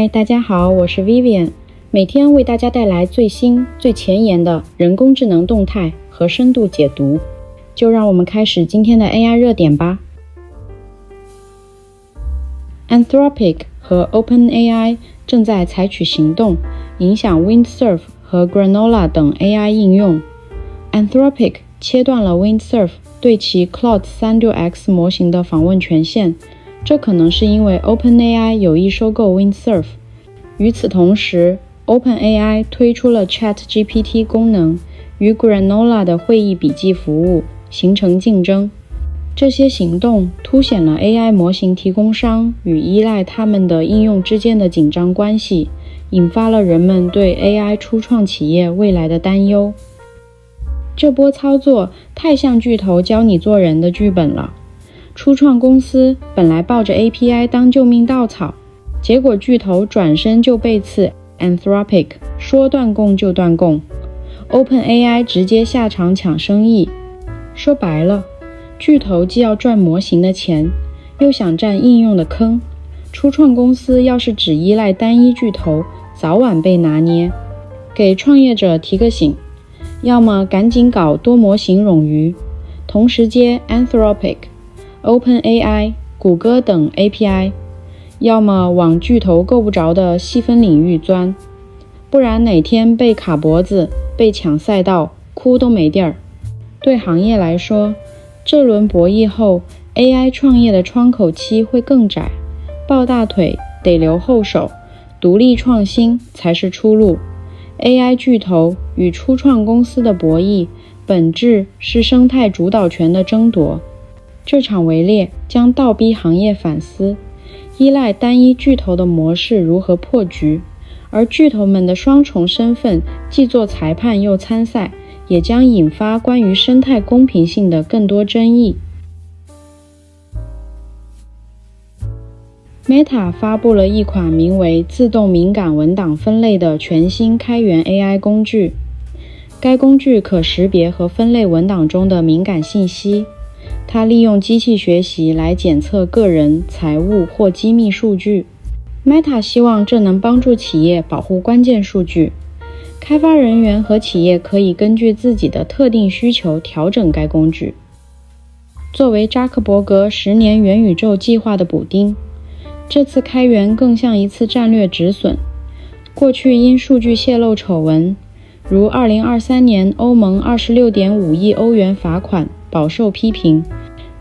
嗨，大家好，我是 Vivian， 每天为大家带来最新最前沿的人工智能动态和深度解读。就让我们开始今天的 AI 热点吧。Anthropic 和 OpenAI 正在采取行动，影响 Windsurf 和 Granola 等 AI 应用。Anthropic 切断了 Windsurf 对其 Claude 3.6x 模型的访问权限，这可能是因为 OpenAI 有意收购 Windsurf。与此同时 ，OpenAI 推出了 ChatGPT 功能，与 Granola 的会议笔记服务形成竞争。这些行动凸显了 AI 模型提供商与依赖他们的应用之间的紧张关系，引发了人们对 AI 初创企业未来的担忧。这波操作太像巨头教你做人的剧本了。初创公司本来抱着 API 当救命稻草，结果巨头转身就背刺 Anthropic， 说断供就断供。OpenAI 直接下场抢生意。说白了，巨头既要赚模型的钱，又想占应用的坑。初创公司要是只依赖单一巨头，早晚被拿捏。给创业者提个醒，要么赶紧搞多模型冗余，同时接 Anthropic、OpenAI、谷歌等 API， 要么往巨头够不着的细分领域钻，不然哪天被卡脖子、被抢赛道，哭都没地儿。对行业来说，这轮博弈后 AI 创业的窗口期会更窄，抱大腿得留后手，独立创新才是出路。AI 巨头与初创公司的博弈，本质是生态主导权的争夺。这场围猎将倒逼行业反思，依赖单一巨头的模式如何破局，而巨头们的双重身份，既做裁判又参赛，也将引发关于生态公平性的更多争议。Meta 发布了一款名为自动敏感文档分类的全新开源 AI 工具。该工具可识别和分类文档中的敏感信息，它利用机器学习来检测个人、财务或机密数据。Meta 希望这能帮助企业保护关键数据。开发人员和企业可以根据自己的特定需求调整该工具。作为扎克伯格10年元宇宙计划的补丁，这次开源更像一次战略止损。过去因数据泄露丑闻，如2023年欧盟26.5亿欧元罚款饱受批评，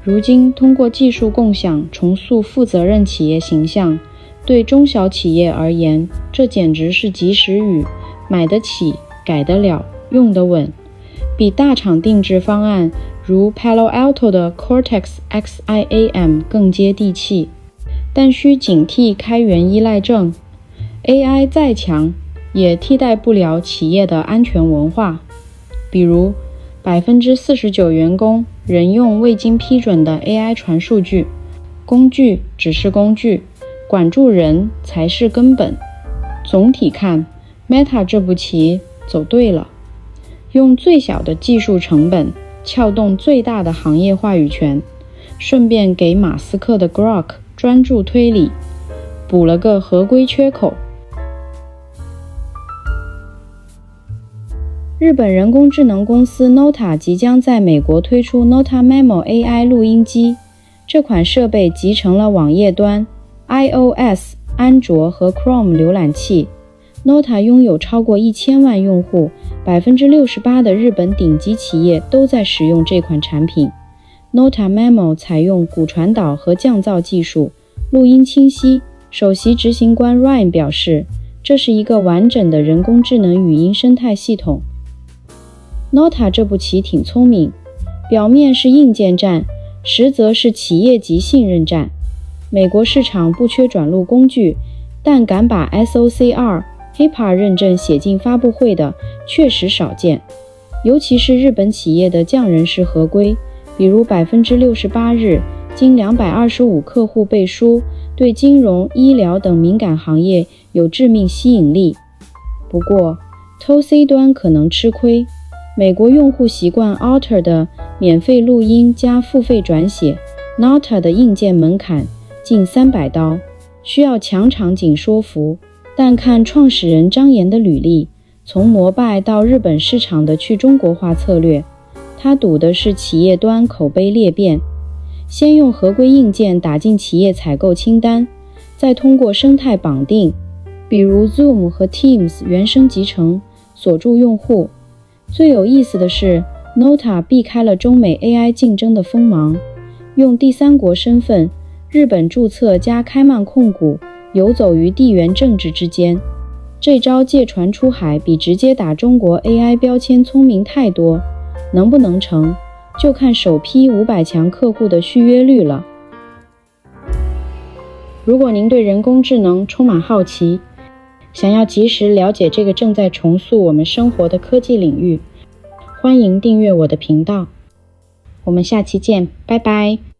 如今通过技术共享重塑负责任企业形象，对中小企业而言，这简直是及时雨，买得起，改得了，用得稳，比大厂定制方案如 Palo Alto 的 Cortex XIAM 更接地气。但需警惕开源依赖症， AI 再强也替代不了企业的安全文化。比如 49% 员工仍用未经批准的 AI 传数据，工具只是工具，管住人才是根本。总体看， Meta 这步棋走对了，用最小的技术成本撬动最大的行业话语权，顺便给马斯克的 Grok 专注推理补了个合规缺口。日本人工智能公司 Nota 即将在美国推出 Nota Memo AI 录音机，这款设备集成了网页端、iOS、安卓和 Chrome 浏览器。Nota 拥有超过1000万用户，68%的日本顶级企业都在使用这款产品。Nota Memo 采用骨传导和降噪技术，录音清晰。首席执行官 Ryan 表示，这是一个完整的人工智能语音生态系统。Nota 这步棋挺聪明，表面是硬件战，实则是企业级信任战。美国市场不缺转录工具，但敢把 SOC2、HIPAA 认证写进发布会的确实少见，尤其是日本企业的匠人式合规，比如68%日经225客户背书，对金融、医疗等敏感行业有致命吸引力。不过，偷 C 端可能吃亏。美国用户习惯 Otter 的免费录音加付费转写， Nota 的硬件门槛近300刀，需要强场景说服，但看创始人张岩的履历，从摩拜到日本市场的去中国化策略，他赌的是企业端口碑裂变，先用合规硬件打进企业采购清单，再通过生态绑定，比如 Zoom 和 Teams 原生集成，锁住用户。最有意思的是 Nota 避开了中美 AI 竞争的锋芒，用第三国身份，日本注册加开曼控股，游走于地缘政治之间。这招借船出海比直接打中国 AI 标签聪明太多，能不能成，就看首批500强客户的续约率了。如果您对人工智能充满好奇，想要及时了解这个正在重塑我们生活的科技领域，欢迎订阅我的频道。我们下期见，拜拜。